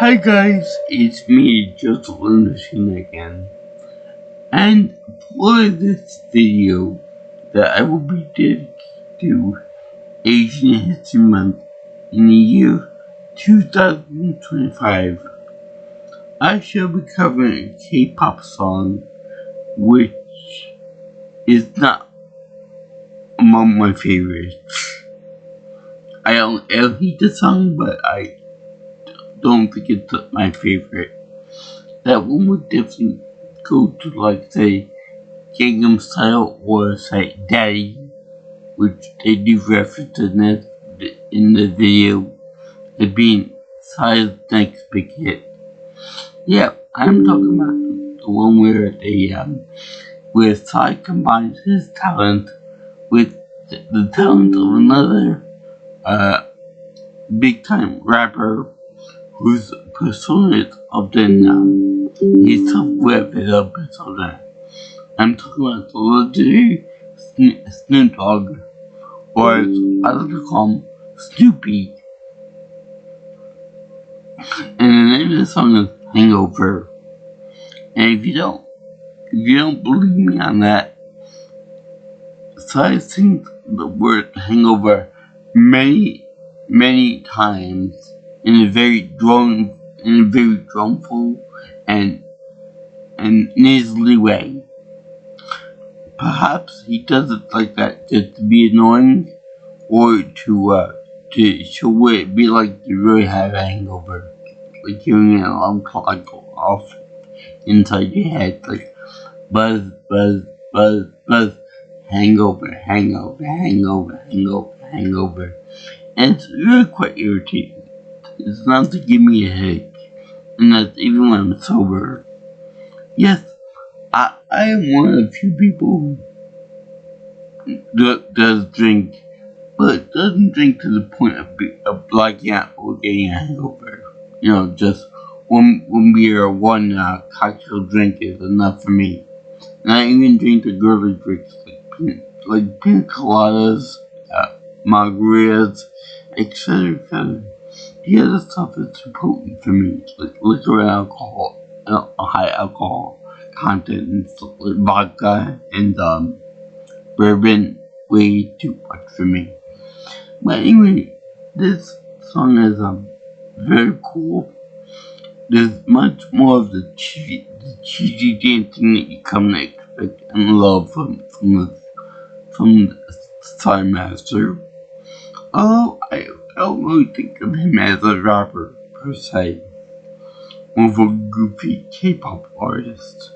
Hi guys, it's me, Joseph Anderson again. And for this video that I will be dedicated to Asian History Month in the year 2025, I shall be covering a K-pop song which is not among my favorites. I don't hate the song, but I don't think it's my favorite. That one would definitely go to, like, say, Gangnam Style or, say, Daddy, which they do reference in the video as being Psy's next big hit. Yeah, I'm talking about the one where Psy combines his talent with the talent of another big time rapper whose persona is often his self-aware persona. I'm talking about the legendary Snoop Dogg, or as I like to call him, Snoopy. And the name of the song is Hangover. And if you don't believe me on that, so I sing the word hangover many times in a very droneful and nasally way. Perhaps he does it like that just to be annoying, or to show what it'd be like to really have a hangover, like hearing an alarm clock go off inside your head, like buzz, buzz, buzz, buzz, hangover, hangover, hangover, hangover, hangover. And it's really quite irritating. It's not to give me a headache, and that's even when I'm sober. Yes, I am one of the few people that does drink, but doesn't drink to the point of blacking out or getting a hangover. You know, just one beer or one cocktail drink is enough for me. And I even drink the girly drinks like pina coladas, margaritas, etc. The other stuff is too potent for me, like liquor and alcohol, high alcohol content, and stuff like vodka and bourbon, way too much for me. But anyway, this song is very cool. There's much more of the cheesy dancing that you come to expect and love from the Star Master. Although I don't really think of him as a rapper per se, more of a goofy K-pop artist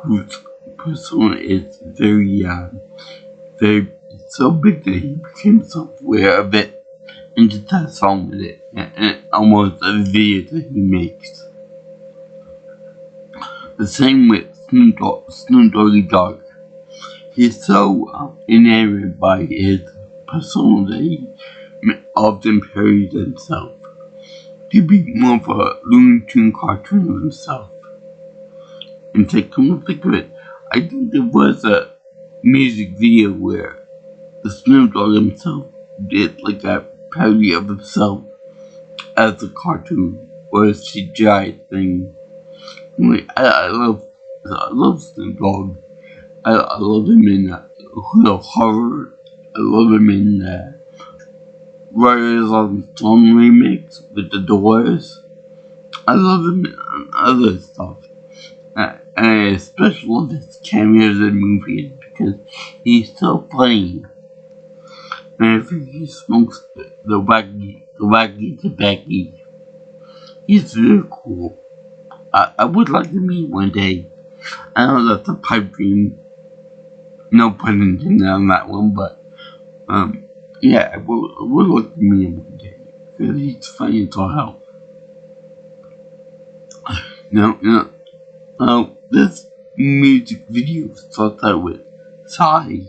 whose persona is very so big that he became self-aware of it and just has a song with it, and almost a video that he makes. The same with Snoop Doggy Dogg. He's so enamored by his persona that he often parodies himself to be more of a Looney Tune cartoon of himself. And to come to think of it, I think there was a music video where the Snoop Dogg himself did like a parody of himself as a cartoon or a CGI thing. Anyway, I love Snoop Dogg. I love him in Hood of Horror. I love him in Riders on the Storm remix with the Doors. I love him in other stuff. And I especially love his cameos in movies because he's so funny. And if he smokes the wacky tobacco, he's very cool. I would like to meet one day. I know that's a pipe dream. No pun intended on that one, but yeah, I would like to meet him one day because he's funny as all hell. Now, this music video starts out with Psy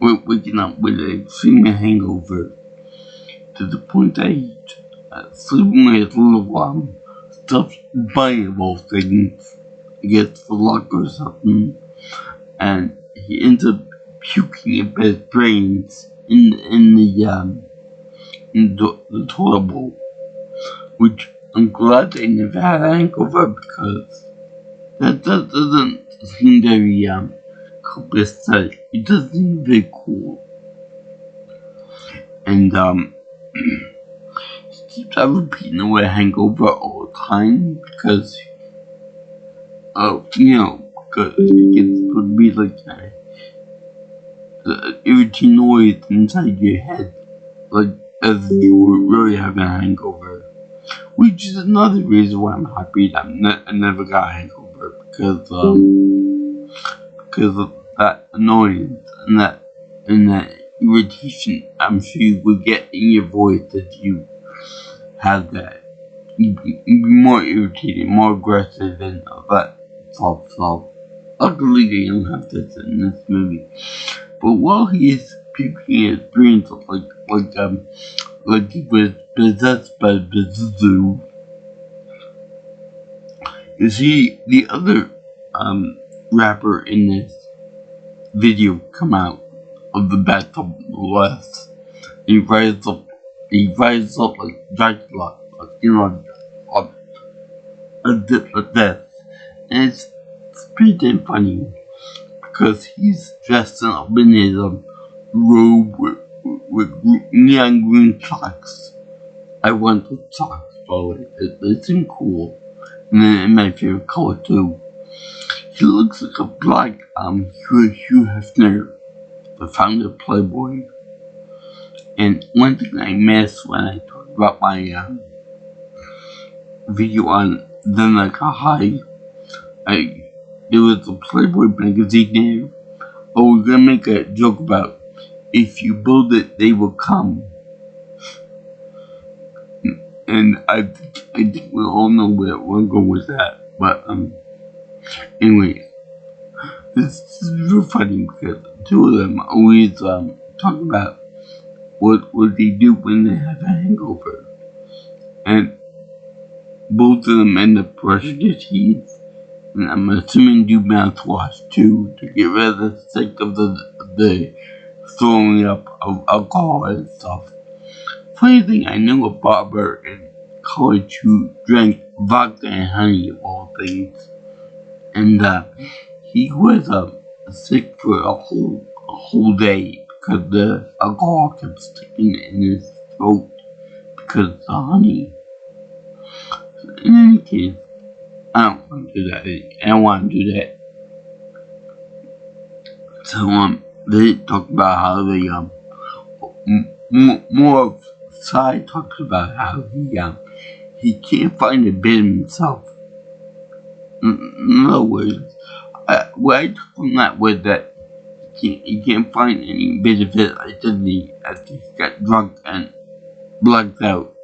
waking up with a extreme hangover to the point that he's sleeping with his little stuffed bunny things against the lock or something, and he ends up puking up his brains in the toilet bowl. which I'm glad they never had a hangover because that doesn't seem very copacetic. It doesn't seem very cool. And he keeps on repeating the word hangover all the time because because it's supposed to be like the irritating noise inside your head, like as you were really having a hangover. Which is another reason why I'm happy that I never got a hangover because of that annoyance and that irritation I'm sure you would get in your voice if you had that. You'd be more irritated, more aggressive, and all that stuff. So luckily they don't have this in this movie. But while he is puking his brains like he was possessed by the zoo, you see the other rapper in this video come out of the bathtub left. He rises up like Dracula, a dip of death. And it's pretty damn funny because he's dressed up in his robe with neon green socks. I want those socks, by the way. They seem cool. And then my favorite color too. He looks like a black Hugh Hefner, the founder of Playboy. And one thing I missed when I talked about my video on Then Like a High, there was a Playboy magazine there. Oh, we're gonna make a joke about if you build it, they will come. And I think we all know where we're going with that. But anyway, this is real funny because the two of them always talk about what they do when they have a hangover, and both of them end up brushing their teeth. And I'm assuming do mouthwash too to get rid of the sick of the throwing up of alcohol and stuff. Funny thing, I knew a barber in college who drank vodka and honey of all things, and he was sick for a whole day because the alcohol kept sticking in his throat because of the honey. So in any case, I don't want to do that. I don't want to do that. So they talk about how they more of Psy talks about how he can't find a bit himself. In other words, what I took from that was that he can't find any bit of his identity after he got drunk and blacked out.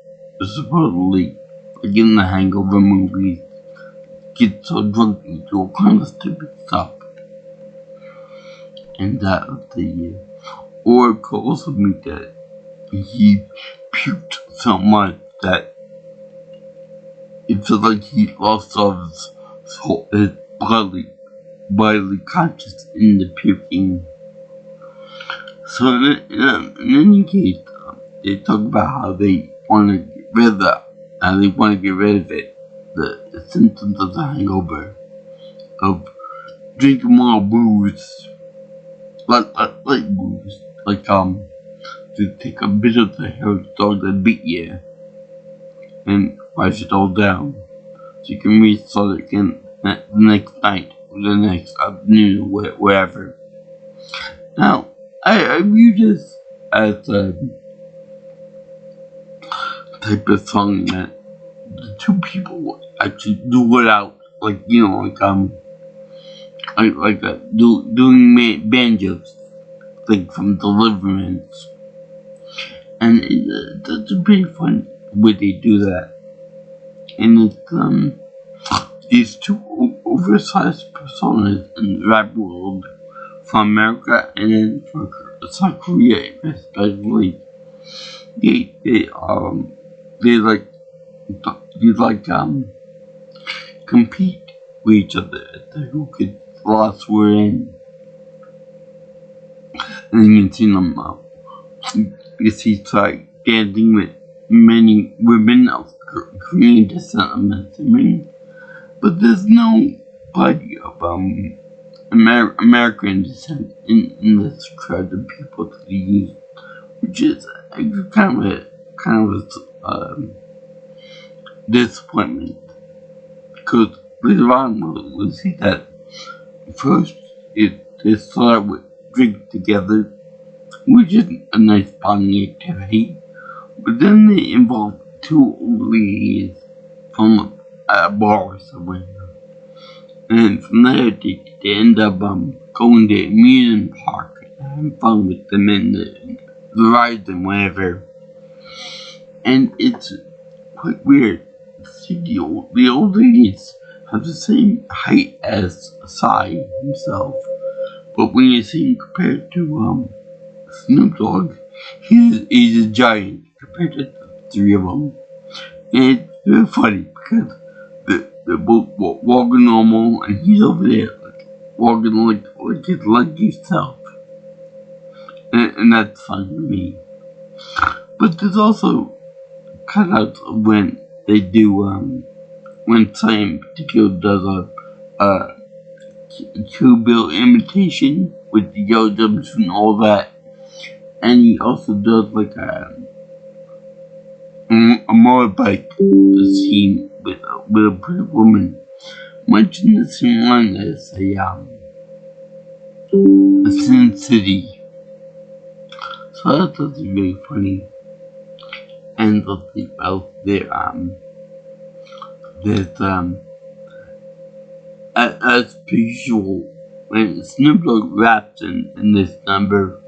Supposedly, like in the Hangover movies, get so drunk and do all kind of stupid stuff. And that was the Oracle also meant that he puked so much that it felt like he lost all his bodily conscious in the puking. So in any case, they talk about how they want to get rid of that, how they want to get rid of it, the symptoms of the hangover, of drinking more booze, like booze, like to take a bit of the hair dog that beat you and wash it all down, so you can restart it again the next night or the next afternoon or wherever. Now, I view this as a type of song that the two people actually do it out, like doing banjos, like from Deliverance, and that's a pretty fun way they do that. And it's these two oversized personas in the rap world from America and then from South Korea especially. They compete with each other as to who could last word in. And you can see them you see like dancing with many women of Korean descent, I'm assuming. But there's nobody of American descent in this crowd of people to use, which is kind of a disappointment. Because later on we'll see that first they start with drink together, which is a nice bonding activity. But then they involve two old ladies from a bar somewhere. And from there, they end up going to amusement park and having fun with them in the rides and whatever. And it's quite weird. See, the old ladies have the same height as Psy himself, but when you see him compared to Snoop Dogg, he's a giant compared to the three of them. And it's very funny because they're both walking normal, and he's over there walking like his lucky self, and that's fun to me. But there's also cutouts of when they do when Sam in particular does a True Bill imitation with the yellow jumpsuit and all that, and he also does like a motorbike scene with a pretty woman, much in the same line as a Sin City. So that's really funny. And let's see what else there's as per usual, when Snoop Dogg raps in this number,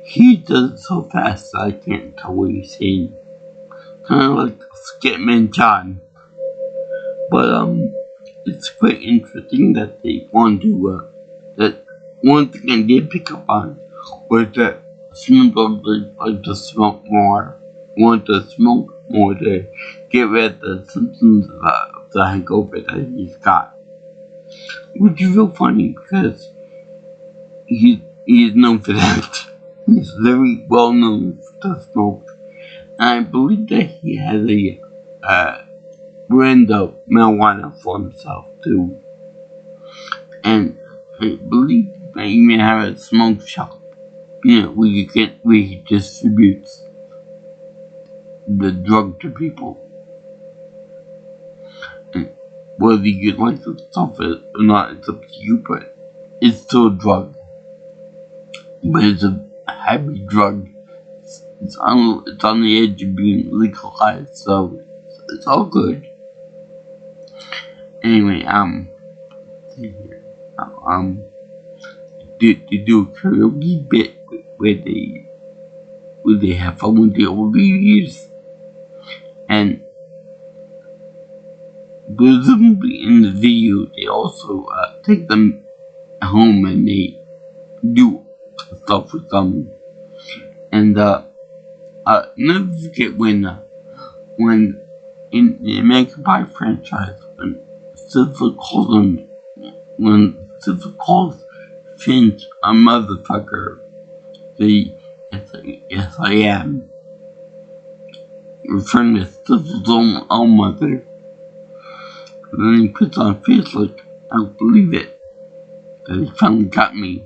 he does it so fast that I can't tell what he's saying. Kind of like Skitman John. But it's quite interesting that they want to that one thing I did pick up on was that Snoop Dogg like to smoke more, want to smoke more to get rid of the symptoms of the hangover that he's got. Which is real funny because he is known for that. He's very well known to smoke. And I believe that he has a brand of marijuana for himself too. And I believe that he may have a smoke shop, where he distributes the drug to people. And whether you like to stuff it or not, it's up to you, but it's still a drug. But it's a heavy drug. It's on the edge of being legalized, so it's all good. Anyway, they do a karaoke bit where they have fun with the old ladies, and presumably in the video they also take them home and they do stuff with them, and never forget when in the American Pie franchise when Stifler calls Finch a motherfucker, yes I am, referring to Stifler's own mother. And then he puts on a face like, I don't believe it, that he finally got me.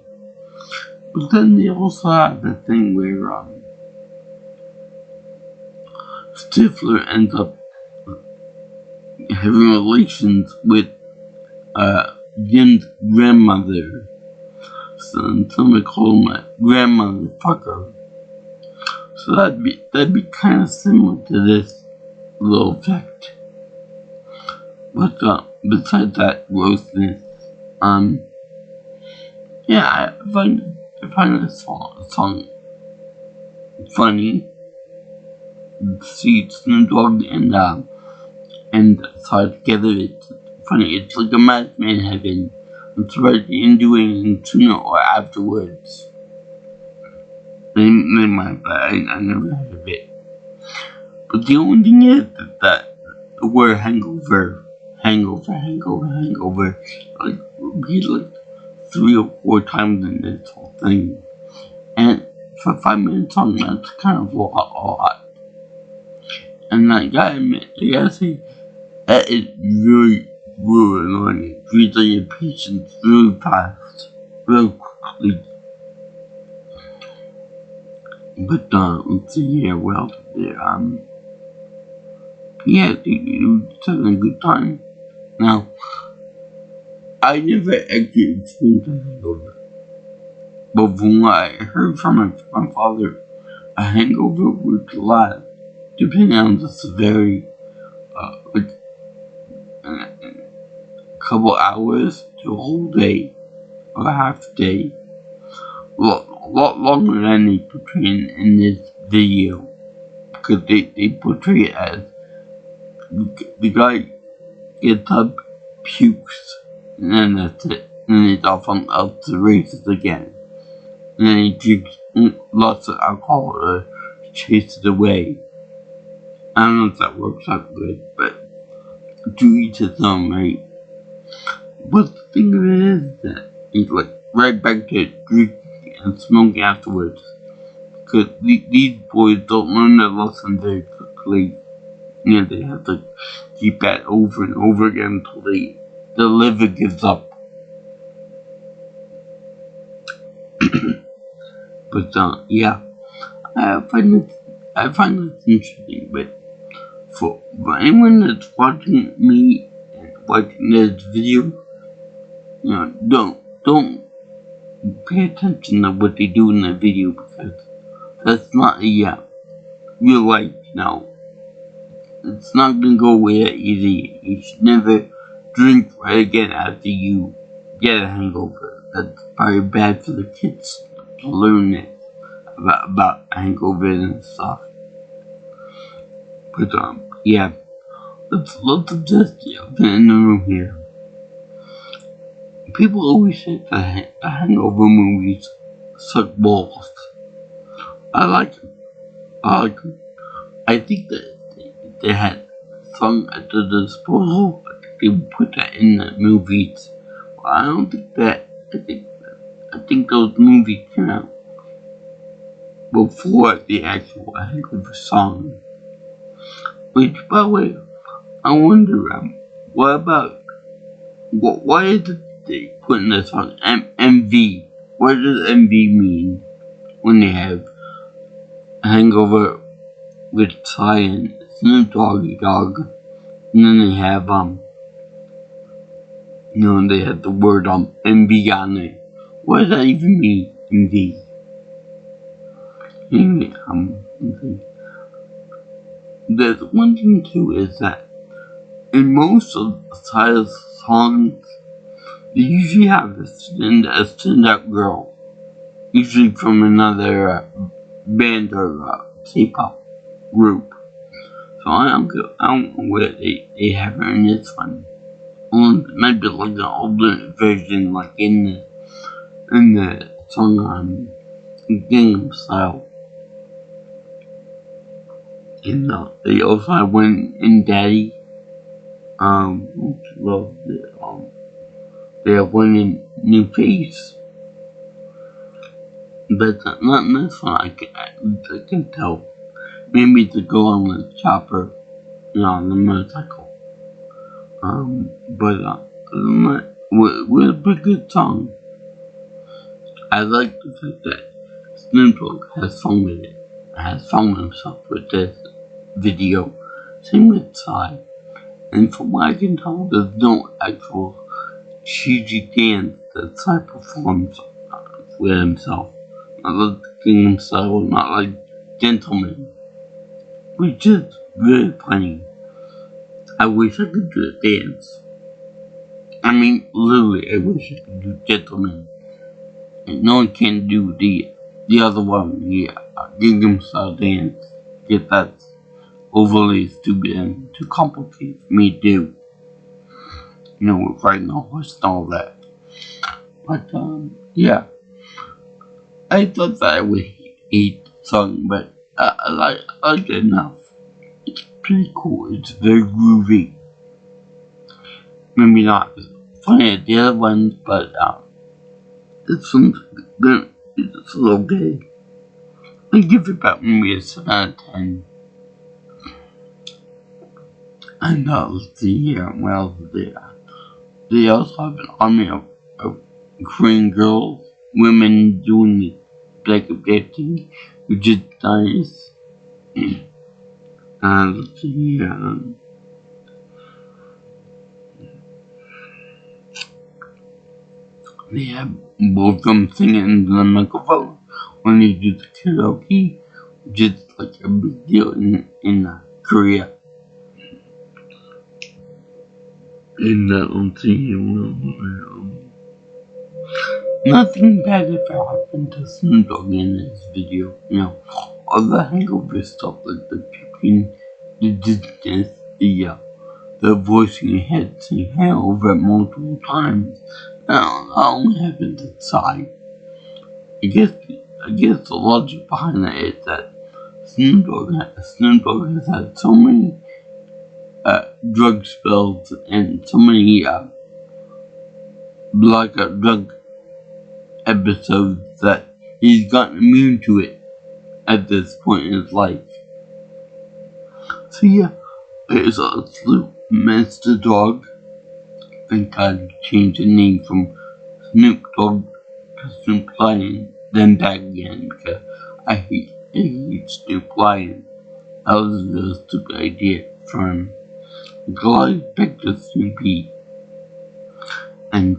But then they also have the thing where Stifler ends up having relations with Jim's grandmother. So somebody called him a grandmother fucker. So that'd be kind of similar to this little effect. But besides that grossness, yeah, I find this song funny. See Snoop Dogg and Psy together, it's funny. It's like a match made in heaven. It's right in doing sooner or afterwards. They might, but I never heard of it. But the only thing is that the word hangover, like repeated like 3 or 4 times in this whole thing. And for a 5-minute song, that's kind of a lot. And I gotta admit, I gotta say, that is really, really annoying. It reads like your patience really fast, really quickly. But, let's see here, well, yeah, you having a good time. Now, I never actually experienced a hangover. But from what I heard from my father, a hangover would last, depending on the severity, like a couple hours to a whole day, or a half day. A lot longer than they portray in this video. Because they portray it as the guy gets up, pukes, and then that's it. And then he's off to the races again. And then he drinks lots of alcohol to chase it away. I don't know if that works out good, but to each his own, right? But the thing of it is that he's like right back to drinking and smoking afterwards. Because these boys don't learn their lesson very quickly. You know, they have to keep that over and over again until the liver gives up. But yeah, I find it interesting. But for anyone that's watching me and watching this video, you know, don't pay attention to what they do in the video, because that's not real life. Now, it's not gonna go away that easy. You should never drink right again after you get a hangover. That's probably bad for the kids to learn it about hangover and stuff. But yeah, let's just in the room here. People always say the hangover movies suck balls. I like them. I think that they had fun at the disposal. They would put that in the movies. Well, I don't think that. I think those movies came out before the actual Hangover song. Which, by the way, I wonder, why is it they put in the song MV? What does MV mean when they have Hangover with PSY and Snoop Dogg, and then they have they have the word MV on it. What does that even mean, MV? Anyway, there's one thing too, is that in most of PSY's songs, they usually have a stand-up girl, usually from another band or K-pop group. So I don't know where they have her in this one. Maybe like an alternate version, like in the song Gangnam Style. And they also have one in Daddy. They have one in New Face. But not in this one, I can tell. Maybe to go on the chopper, on the motorcycle. But with a pretty good song. I like the fact that Snoop Dogg has fun with it. Has fun with himself with this video. Same with PSY. And from what I can tell, there's no actual cheesy dance that PSY performs with himself. Not like Gangnam Style, not like Gentleman. Which is very funny. I wish I could do a dance. I mean, literally, I wish I could do Gentleman. And no one can do the other one, the Gangnam Style dance. Because that's overly stupid and too complicated for me to do. With writing the horse and all that. But, yeah. I thought that I would hate the song, but I like it enough. It's pretty cool. It's very groovy. Maybe not as funny as the other ones, but this one's good. It's okay. I give it about maybe a 7 out of 10. And they also have an army of Korean girls, women doing like a thing, which is nice. And they have both of them singing in the microphone when they do the karaoke, which is like a big deal in Korea. And nothing bad ever happened to Snoop Dogg in this video. All the Hangover stuff, like the puking, the dizziness, the voice in your head saying Hangover multiple times. That only happened inside. I guess the logic behind that is that Snoop Dogg has had so many drug spills and so many drug episodes that he's gotten immune to it at this point in his life. So it's a Snoop Mr. Dogg. Thank God he changed the name from Snoop Dogg to Snoop Lion, then back again because I hate Snoop Lion. That was a stupid idea for him. God is back to Snoopy. And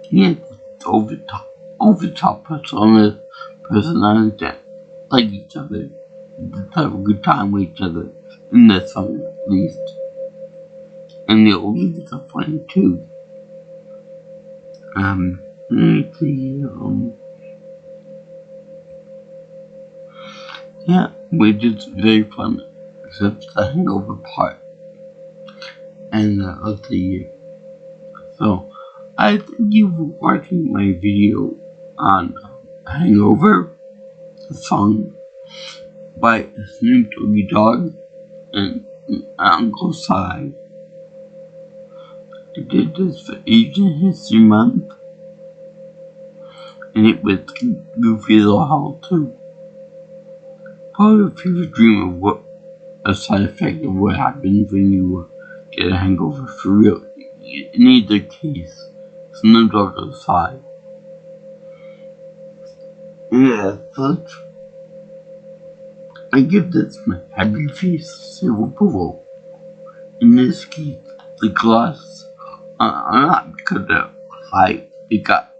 he had over top personalities that like each other, that have a good time with each other, in this song at least. And the old ladies are funny too. Which is very fun, except the Hangover part. And so I thank you for watching my video on Hangover, the song by Snoop Dogg and Uncle Si. I did this for Asian History Month, and it was goofy as hell too. Probably a fever dream of what a side effect of what happens when you get a hangover for real. In either case, Snoop Dogg aside. So I give this my happy face seal of approval. In this case, the glass, not because of height, it got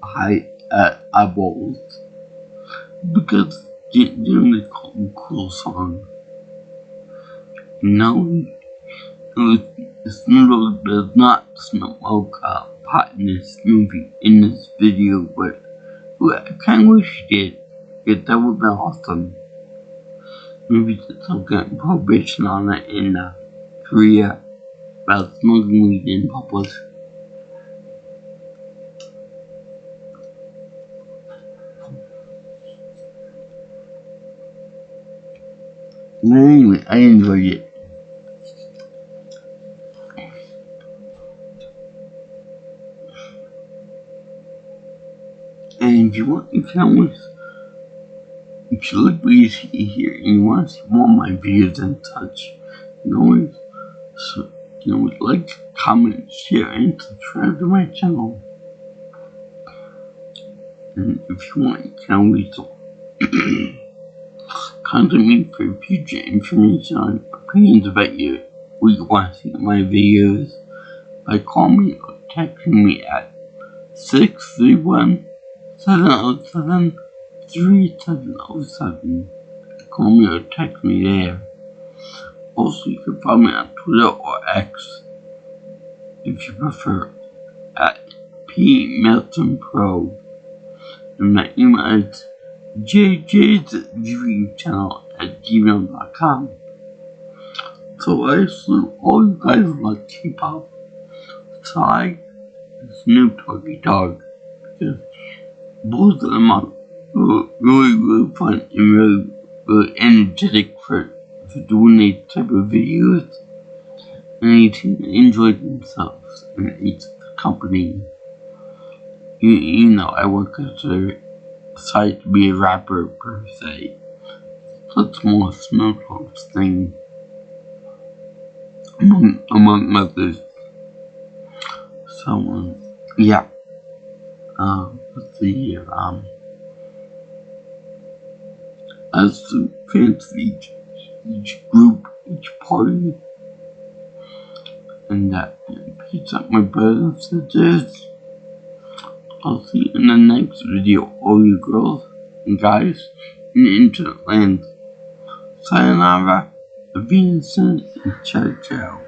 high eyeballs, because it's really cool song. Snoop Dogg does not smoke pot in this movie, in this video, but I kinda wish he did, because that would've been awesome. Maybe did some kind of prohibition on it in Korea about smoking weed in public. But anyway, I enjoyed it. And if you like what you see here and you want to see more of my videos and such, like, comment, share, and subscribe to my channel. And if you want, you can always contact me for future information on opinions about you, what you want to see in my videos, by calling me or texting me at 631-707-3707. Call me or text me there. Also, you can follow me on Twitter or X, if you prefer, at PMiltonPro. And my email is jjsdreamchannel@gmail.com. So I assume all you guys like K-pop, so I Snoop Dogg, because both of them are really fun and really energetic for doing these type of videos, and they seem to enjoy themselves and each company. I work as a side to be a rapper per se, That's more Snoop Dogg's thing, among others. So, yeah. Let's see here. As the fans of each group, each party, and that peace out, my brothers and sisters. I'll see you in the next video, all you girls and guys in the internet land. Sayonara, Vincent, and ciao ciao.